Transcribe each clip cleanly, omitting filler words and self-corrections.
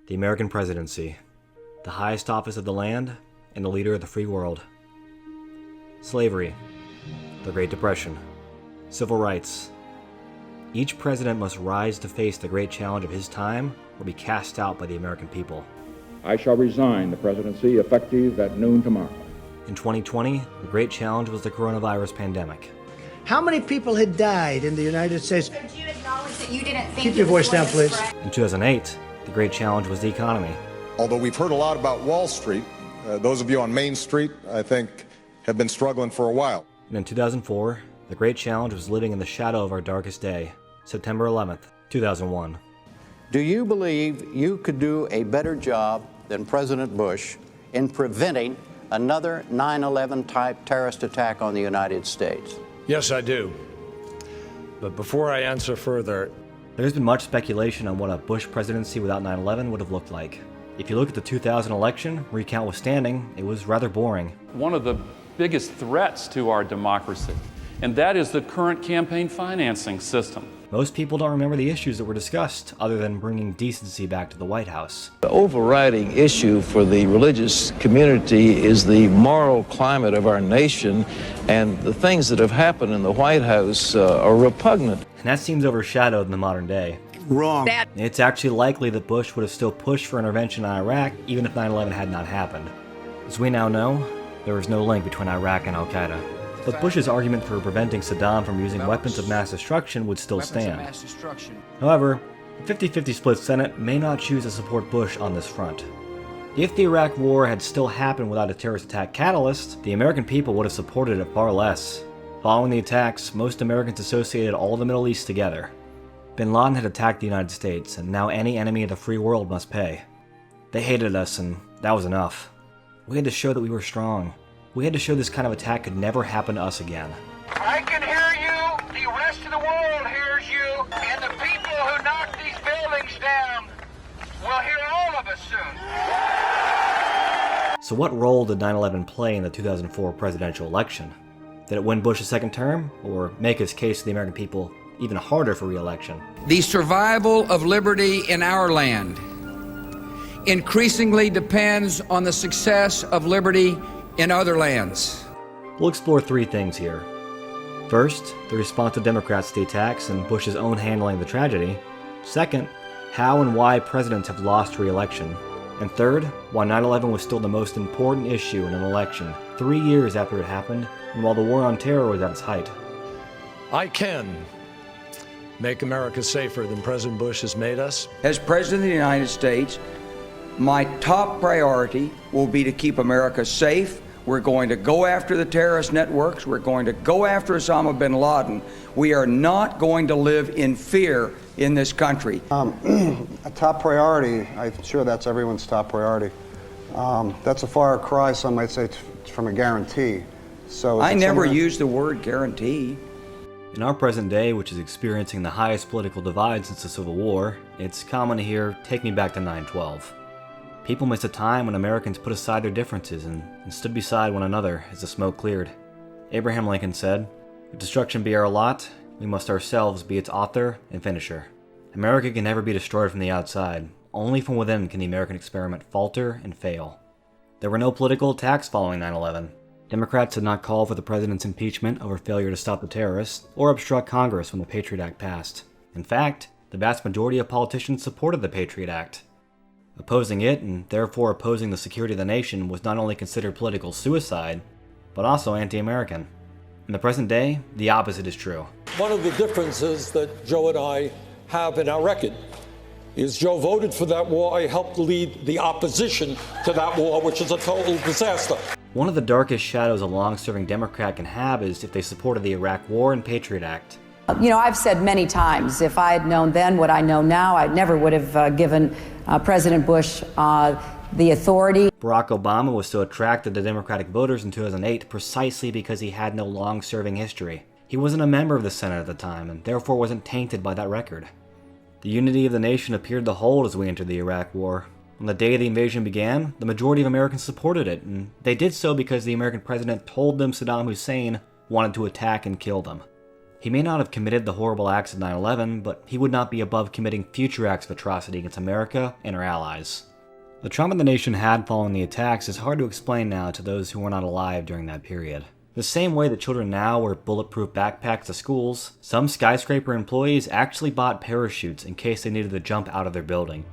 The American presidency, the highest office of the land and the leader of the free world. Slavery, the Great Depression, civil rights. Each president must rise to face the great challenge of his time or be cast out by the American people. I shall resign the presidency effective at noon tomorrow. In 2020, the great challenge was the coronavirus pandemic. How many people had died in the United States? So do you acknowledge that you didn't think Keep your voice down, please. In 2008, the great challenge was the economy. Although we've heard a lot about Wall Street, those of you on Main Street, I think, have been struggling for a while. And in 2004, the great challenge was living in the shadow of our darkest day, September 11th, 2001. Do you believe you could do a better job than President Bush in preventing another 9/11 type terrorist attack on the United States? Yes, I do. But before I answer further, There's been much speculation on what a Bush presidency without 9/11 would have looked like. If you look at the 2000 election, recount withstanding, it was rather boring. One of the biggest threats to our democracy, and that is the current campaign financing system. Most people don't remember the issues that were discussed, other than bringing decency back to the White House. The overriding issue for the religious community is the moral climate of our nation, and the things that have happened in the White House are repugnant. And that seems overshadowed in the modern day. Wrong. It's actually likely that Bush would have still pushed for intervention in Iraq even if 9/11 had not happened. As we now know, there is no link between Iraq and Al-Qaeda. But Bush's argument for preventing Saddam from using weapons of mass destruction would still stand. However, the 50-50 split Senate may not choose to support Bush on this front. If the Iraq War had still happened without a terrorist attack catalyst, the American people would have supported it far less. Following the attacks, most Americans associated all the Middle East together. Bin Laden had attacked the United States, and now any enemy of the free world must pay. They hated us, and that was enough. We had to show that we were strong. We had to show this kind of attack could never happen to us again. I can hear you, the rest of the world hears you, and the people who knocked these buildings down will hear all of us soon. So what role did 9/11 play in the 2004 presidential election? Did it win Bush a second term, or make his case to the American people even harder for re-election? The survival of liberty in our land increasingly depends on the success of liberty in other lands. We'll explore three things here. First, the response of Democrats to the attacks and Bush's own handling of the tragedy. Second, how and why presidents have lost re-election. And third, why 9/11 was still the most important issue in an election 3 years after it happened and while the war on terror was at its height. I can make America safer than President Bush has made us. As President of the United States, my top priority will be to keep America safe. We're going to go after the terrorist networks. We're going to go after Osama bin Laden. We are not going to live in fear in this country. A top priority, I'm sure that's everyone's top priority. That's a far cry, some might say, from a guarantee. So I never use the word guarantee. In our present day, which is experiencing the highest political divide since the Civil War, it's common to hear, "Take me back to 9/12. People miss a time when Americans put aside their differences and stood beside one another as the smoke cleared. Abraham Lincoln said, "If destruction be our lot, we must ourselves be its author and finisher." America can never be destroyed from the outside. Only from within can the American experiment falter and fail. There were no political attacks following 9/11. Democrats did not call for the president's impeachment over failure to stop the terrorists or obstruct Congress when the Patriot Act passed. In fact, the vast majority of politicians supported the Patriot Act. Opposing it, and therefore opposing the security of the nation, was not only considered political suicide, but also anti-American. In the present day, the opposite is true. One of the differences that Joe and I have in our record is Joe voted for that war. I helped lead the opposition to that war, which is a total disaster. One of the darkest shadows a long-serving Democrat can have is if they supported the Iraq War and Patriot Act. You know, I've said many times, if I had known then what I know now, I never would have given President Bush the authority. Barack Obama was so attracted to Democratic voters in 2008 precisely because he had no long-serving history. He wasn't a member of the Senate at the time and therefore wasn't tainted by that record. The unity of the nation appeared to hold as we entered the Iraq War. On the day the invasion began, the majority of Americans supported it, and they did so because the American president told them Saddam Hussein wanted to attack and kill them. He may not have committed the horrible acts of 9/11, but he would not be above committing future acts of atrocity against America and our allies. The trauma the nation had following the attacks is hard to explain now to those who were not alive during that period. The same way that children now wear bulletproof backpacks to schools, some skyscraper employees actually bought parachutes in case they needed to jump out of their building.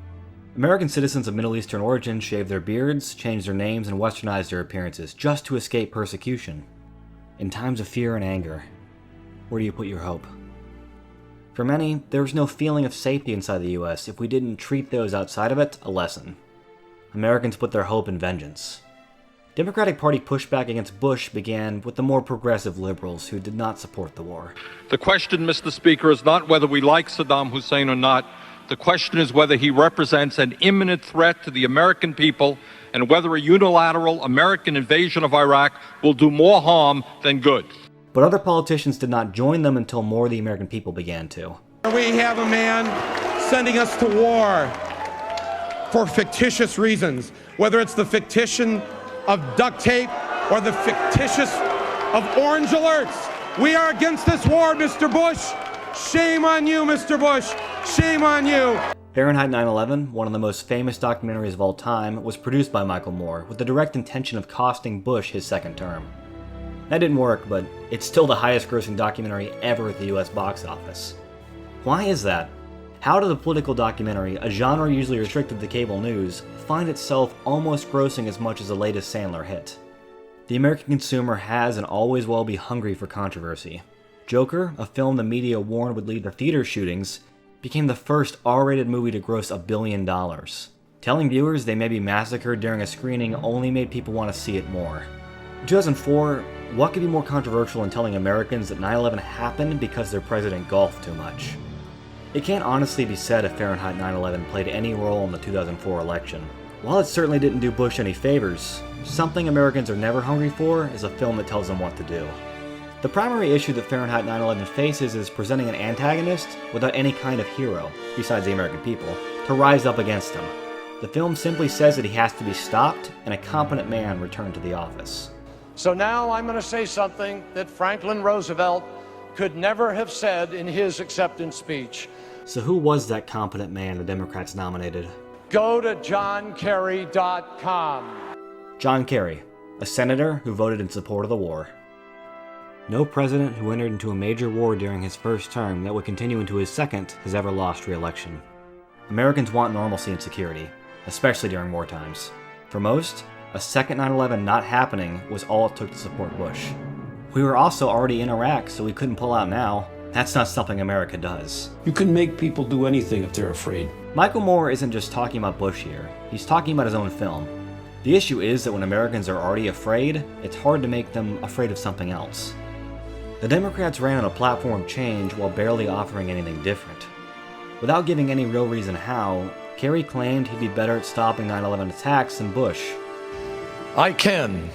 American citizens of Middle Eastern origin shaved their beards, changed their names, and westernized their appearances just to escape persecution. In times of fear and anger, where do you put your hope? For many, there was no feeling of safety inside the US if we didn't treat those outside of it a lesson. Americans put their hope in vengeance. Democratic Party pushback against Bush began with the more progressive liberals who did not support the war. The question, Mr. Speaker, is not whether we like Saddam Hussein or not. The question is whether he represents an imminent threat to the American people and whether a unilateral American invasion of Iraq will do more harm than good. But other politicians did not join them until more of the American people began to. We have a man sending us to war for fictitious reasons, whether it's the fictition of duct tape or the fictitious of orange alerts. We are against this war, Mr. Bush. Shame on you, Mr. Bush. Shame on you. Fahrenheit 9/11, one of the most famous documentaries of all time, was produced by Michael Moore with the direct intention of costing Bush his second term. That didn't work, but it's still the highest grossing documentary ever at the US box office. Why is that? How did a political documentary, a genre usually restricted to cable news, find itself almost grossing as much as the latest Sandler hit? The American consumer has and always will be hungry for controversy. Joker, a film the media warned would lead to theater shootings, became the first R-rated movie to gross $1 billion. Telling viewers they may be massacred during a screening only made people want to see it more. In 2004, what could be more controversial than telling Americans that 9/11 happened because their president golfed too much? It can't honestly be said if Fahrenheit 9/11 played any role in the 2004 election. While it certainly didn't do Bush any favors, something Americans are never hungry for is a film that tells them what to do. The primary issue that Fahrenheit 9/11 faces is presenting an antagonist without any kind of hero, besides the American people, to rise up against him. The film simply says that he has to be stopped and a competent man returned to the office. So now I'm going to say something that Franklin Roosevelt could never have said in his acceptance speech. So who was that competent man the Democrats nominated? Go to johnkerry.com. John Kerry, a senator who voted in support of the war. No president who entered into a major war during his first term that would continue into his second has ever lost re-election. Americans want normalcy and security, especially during war times. For most, a second 9/11 not happening was all it took to support Bush. We were also already in Iraq, so we couldn't pull out now. That's not something America does. You can make people do anything if they're afraid. Michael Moore isn't just talking about Bush here. He's talking about his own film. The issue is that when Americans are already afraid, it's hard to make them afraid of something else. The Democrats ran on a platform of change while barely offering anything different. Without giving any real reason how, Kerry claimed he'd be better at stopping 9/11 attacks than Bush. I can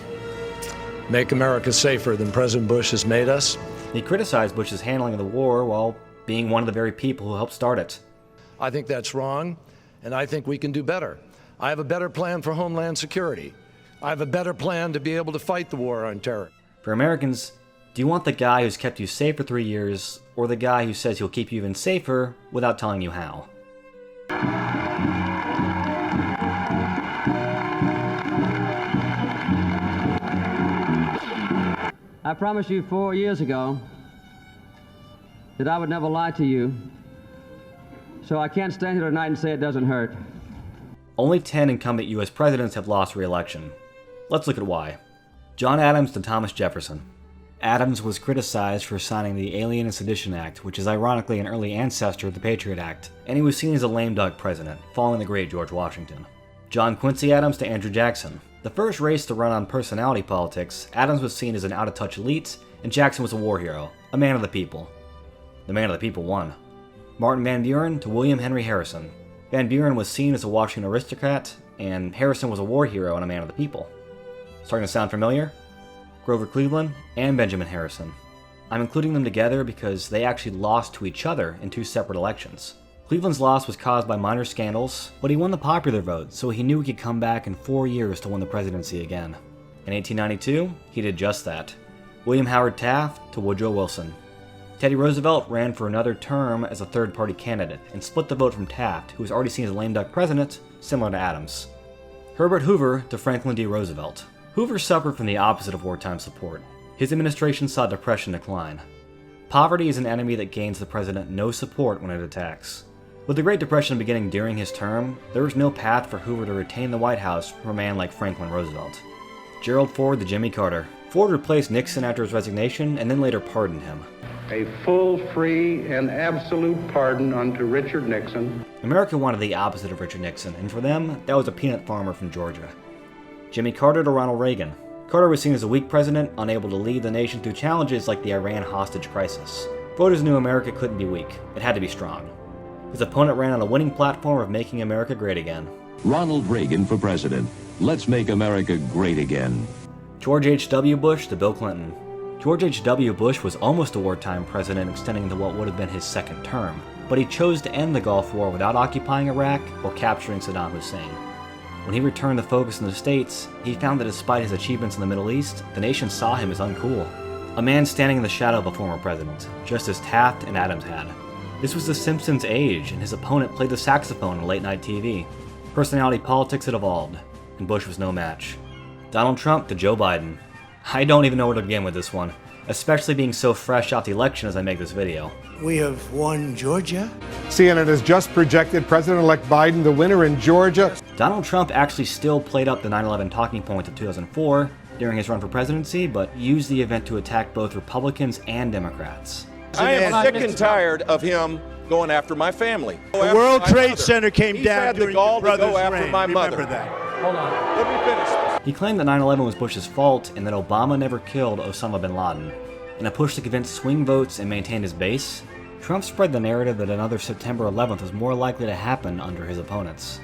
make America safer than President Bush has made us. He criticized Bush's handling of the war while being one of the very people who helped start it. I think that's wrong, and I think we can do better. I have a better plan for Homeland Security. I have a better plan to be able to fight the war on terror. For Americans, do you want the guy who's kept you safe for 3 years, or the guy who says he'll keep you even safer without telling you how? I promised you 4 years ago that I would never lie to you, so I can't stand here tonight and say it doesn't hurt. Only 10 incumbent US presidents have lost re-election. Let's look at why. John Adams to Thomas Jefferson. Adams was criticized for signing the Alien and Sedition Act, which is ironically an early ancestor of the Patriot Act, and he was seen as a lame duck president, following the great George Washington. John Quincy Adams to Andrew Jackson. The first race to run on personality politics, Adams was seen as an out-of-touch elite, and Jackson was a war hero, a man of the people. The man of the people won. Martin Van Buren to William Henry Harrison. Van Buren was seen as a Washington aristocrat, and Harrison was a war hero and a man of the people. Starting to sound familiar? Grover Cleveland and Benjamin Harrison. I'm including them together because they actually lost to each other in 2 separate elections. Cleveland's loss was caused by minor scandals, but he won the popular vote, so he knew he could come back in 4 years to win the presidency again. In 1892, he did just that. William Howard Taft to Woodrow Wilson. Teddy Roosevelt ran for another term as a third-party candidate and split the vote from Taft, who was already seen as a lame duck president, similar to Adams. Herbert Hoover to Franklin D. Roosevelt. Hoover suffered from the opposite of wartime support. His administration saw depression decline. Poverty is an enemy that gains the president no support when it attacks. With the Great Depression beginning during his term, there was no path for Hoover to retain the White House from a man like Franklin Roosevelt. Gerald Ford to Jimmy Carter. Ford replaced Nixon after his resignation and then later pardoned him. A full, free, and absolute pardon unto Richard Nixon. America wanted the opposite of Richard Nixon, and for them, that was a peanut farmer from Georgia. Jimmy Carter to Ronald Reagan. Carter was seen as a weak president, unable to lead the nation through challenges like the Iran hostage crisis. Voters knew America couldn't be weak. It had to be strong. His opponent ran on a winning platform of making America great again. Ronald Reagan for president. Let's make America great again. George H.W. Bush to Bill Clinton. George H.W. Bush was almost a wartime president extending into what would have been his second term, but he chose to end the Gulf War without occupying Iraq or capturing Saddam Hussein. When he returned the focus in the States, he found that despite his achievements in the Middle East, the nation saw him as uncool. A man standing in the shadow of a former president, just as Taft and Adams had. This was the Simpsons' age, and his opponent played the saxophone on late-night TV. Personality politics had evolved, and Bush was no match. Donald Trump to Joe Biden. I don't even know where to begin with this one, especially being so fresh out the election as I make this video. We have won Georgia. CNN has just projected President-elect Biden the winner in Georgia. Donald Trump actually still played up the 9/11 talking points of 2004 during his run for presidency, but used the event to attack both Republicans and Democrats. I am sick and tired of him going after my family. The World Trade Center came down during your brother's go after reign. my Remember mother. that. Hold on. Let me finish. He claimed that 9/11 was Bush's fault and that Obama never killed Osama bin Laden. In a push to convince swing votes and maintain his base, Trump spread the narrative that another September 11th was more likely to happen under his opponents.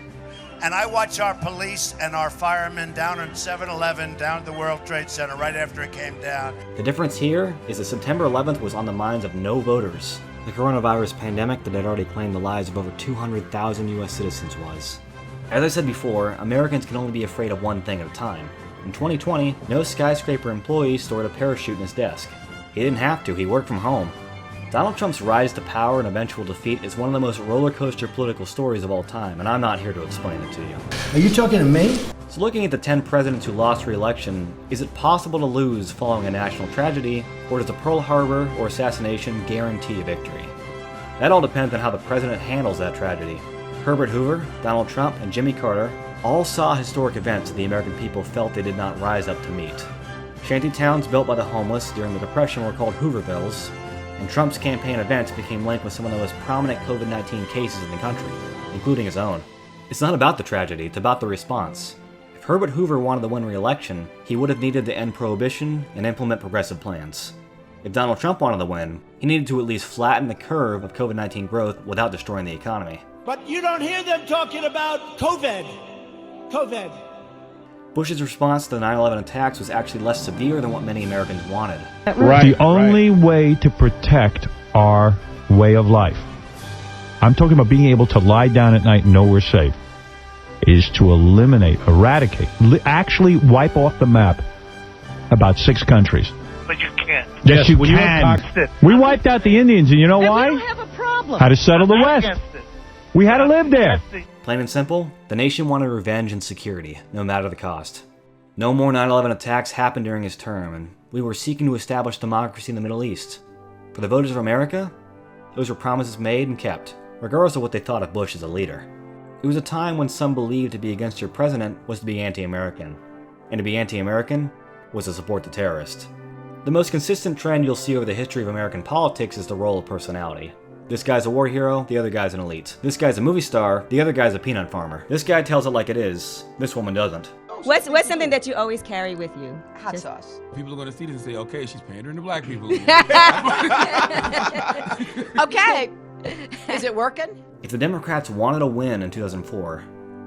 And I watch our police and our firemen down on 7-Eleven, down at the World Trade Center right after it came down. The difference here is that September 11th was on the minds of no voters. The coronavirus pandemic that had already claimed the lives of over 200,000 U.S. citizens was. As I said before, Americans can only be afraid of one thing at a time. In 2020, no skyscraper employee stored a parachute in his desk. He didn't have to, he worked from home. Donald Trump's rise to power and eventual defeat is one of the most roller coaster political stories of all time, and I'm not here to explain it to you. Are you talking to me? So looking at the 10 presidents who lost re-election, is it possible to lose following a national tragedy, or does a Pearl Harbor or assassination guarantee a victory? That all depends on how the president handles that tragedy. Herbert Hoover, Donald Trump, and Jimmy Carter all saw historic events that the American people felt they did not rise up to meet. Shanty towns built by the homeless during the Depression were called Hoovervilles, and Trump's campaign events became linked with some of the most prominent COVID-19 cases in the country, including his own. It's not about the tragedy, it's about the response. If Herbert Hoover wanted to win re-election, he would have needed to end prohibition and implement progressive plans. If Donald Trump wanted to win, he needed to at least flatten the curve of COVID-19 growth without destroying the economy. But you don't hear them talking about COVID. Bush's response to the 9/11 attacks was actually less severe than what many Americans wanted. The only way to protect our way of life, I'm talking about being able to lie down at night and know we're safe, is to eradicate, actually wipe off the map about 6 countries. But you can't. Yes, you can. We wiped out the Indians, and you know why? We don't have a problem. How to settle the West. We had to live there. Plain and simple, the nation wanted revenge and security, no matter the cost. No more 9/11 attacks happened during his term, and we were seeking to establish democracy in the Middle East. For the voters of America, those were promises made and kept, regardless of what they thought of Bush as a leader. It was a time when some believed to be against your president was to be anti-American, and to be anti-American was to support the terrorist. The most consistent trend you'll see over the history of American politics is the role of personality. This guy's a war hero, the other guy's an elite. This guy's a movie star, the other guy's a peanut farmer. This guy tells it like it is, this woman doesn't. What's something that you always carry with you? Hot sauce. People are going to see this and say, okay, she's pandering to black people. Okay. Is it working? If the Democrats wanted a win in 2004,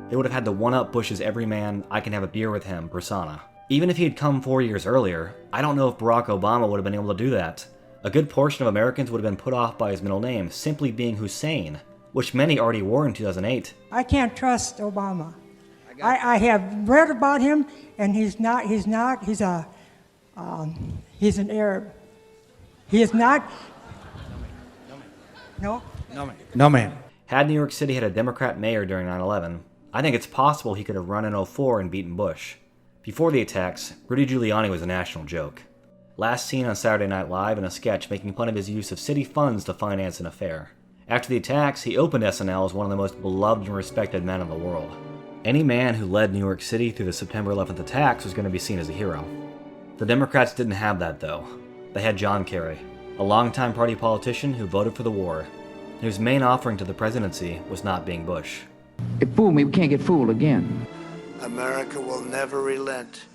they would have had to one-up Bush's everyman, I can have a beer with him persona. Even if he had come 4 years earlier, I don't know if Barack Obama would have been able to do that. A good portion of Americans would have been put off by his middle name simply being Hussein, which many already wore in 2008. I can't trust Obama. I have read about him, and he's an Arab. He is not, No. No, ma'am. No, ma'am. Had New York City had a Democrat mayor during 9/11, I think it's possible he could have run in 2004 and beaten Bush. Before the attacks, Rudy Giuliani was a national joke. Last seen on Saturday Night Live in a sketch making fun of his use of city funds to finance an affair. After the attacks, he opened SNL as one of the most beloved and respected men in the world. Any man who led New York City through the September 11th attacks was going to be seen as a hero. The Democrats didn't have that, though. They had John Kerry, a longtime party politician who voted for the war, whose main offering to the presidency was not being Bush. It fooled me, we can't get fooled again. America will never relent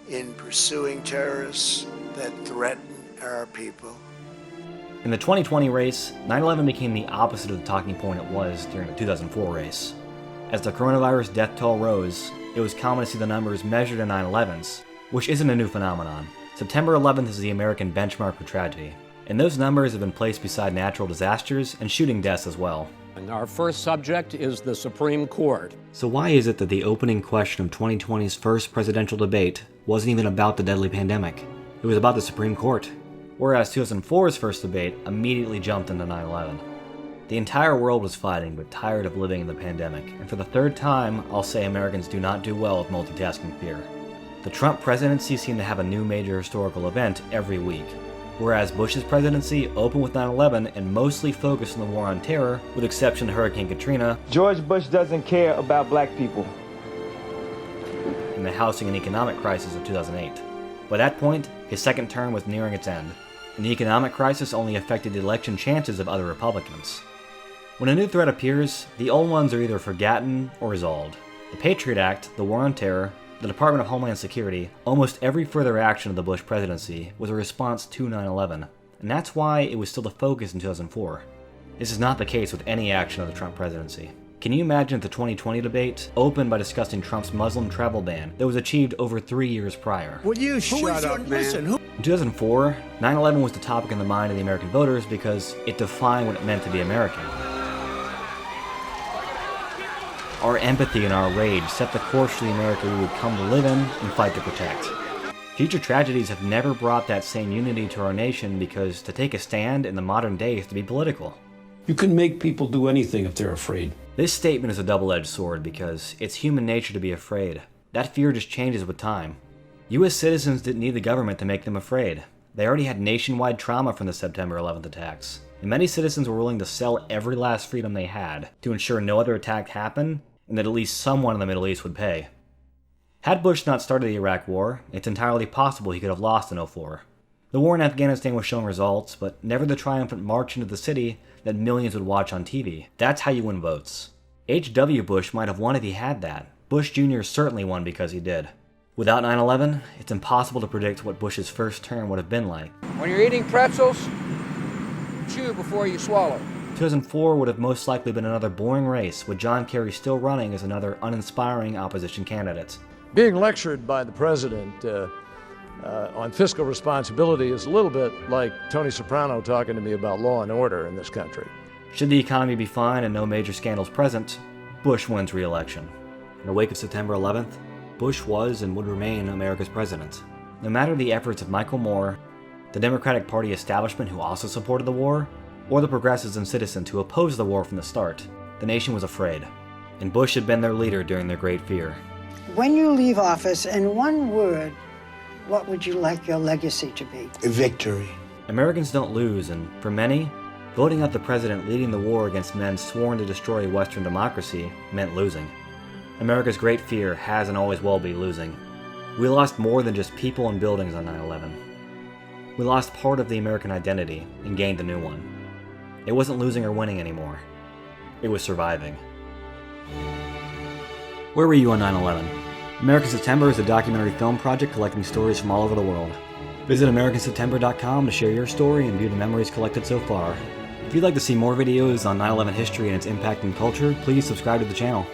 in pursuing terrorists that threaten our people. In the 2020 race, 9/11 became the opposite of the talking point it was during the 2004 race. As the coronavirus death toll rose, it was common to see the numbers measured in 9/11s, which isn't a new phenomenon. September 11th is the American benchmark for tragedy, and those numbers have been placed beside natural disasters and shooting deaths as well. And our first subject is the Supreme Court. So why is it that the opening question of 2020's first presidential debate wasn't even about the deadly pandemic? It was about the Supreme Court. Whereas 2004's first debate immediately jumped into 9/11. The entire world was fighting but tired of living in the pandemic, and for the third time, I'll say Americans do not do well with multitasking fear. The Trump presidency seemed to have a new major historical event every week, whereas Bush's presidency opened with 9/11 and mostly focused on the war on terror, with exception to Hurricane Katrina, George Bush doesn't care about black people, and the housing and economic crisis of 2008. By that point, his second term was nearing its end, and the economic crisis only affected the election chances of other Republicans. When a new threat appears, the old ones are either forgotten or resolved. The Patriot Act, the war on terror, the Department of Homeland Security, almost every further action of the Bush presidency was a response to 9/11, and that's why it was still the focus in 2004. This is not the case with any action of the Trump presidency. Can you imagine the 2020 debate opened by discussing Trump's Muslim travel ban that was achieved over 3 years prior? Will you shut up, man? In 2004, 9/11 was the topic in the mind of the American voters because it defined what it meant to be American. Our empathy and our rage set the course for the America we would come to live in and fight to protect. Future tragedies have never brought that same unity to our nation because to take a stand in the modern day is to be political. You can make people do anything if they're afraid. This statement is a double-edged sword because it's human nature to be afraid. That fear just changes with time. U.S. citizens didn't need the government to make them afraid. They already had nationwide trauma from the September 11th attacks, and many citizens were willing to sell every last freedom they had to ensure no other attack happened and that at least someone in the Middle East would pay. Had Bush not started the Iraq War, it's entirely possible he could have lost in 2004. The war in Afghanistan was showing results, but never the triumphant march into the city that millions would watch on TV. That's how you win votes. H.W. Bush might have won if he had that. Bush Jr. certainly won because he did. Without 9/11, it's impossible to predict what Bush's first term would have been like. When you're eating pretzels, chew before you swallow. 2004 would have most likely been another boring race, with John Kerry still running as another uninspiring opposition candidate. Being lectured by the president on fiscal responsibility is a little bit like Tony Soprano talking to me about law and order in this country. Should the economy be fine and no major scandals present, Bush wins re-election. In the wake of September 11th, Bush was and would remain America's president. No matter the efforts of Michael Moore, the Democratic Party establishment who also supported the war, or the progressives and citizens who opposed the war from the start, the nation was afraid. And Bush had been their leader during their great fear. When you leave office, in one word, what would you like your legacy to be? Victory. Americans don't lose, and for many, voting out the president leading the war against men sworn to destroy Western democracy meant losing. America's great fear has and always will be losing. We lost more than just people and buildings on 9/11. We lost part of the American identity and gained a new one. It wasn't losing or winning anymore. It was surviving. Where were you on 9/11? American September is a documentary film project collecting stories from all over the world. Visit AmericanSeptember.com to share your story and view the memories collected so far. If you'd like to see more videos on 9/11 history and its impact in culture, please subscribe to the channel.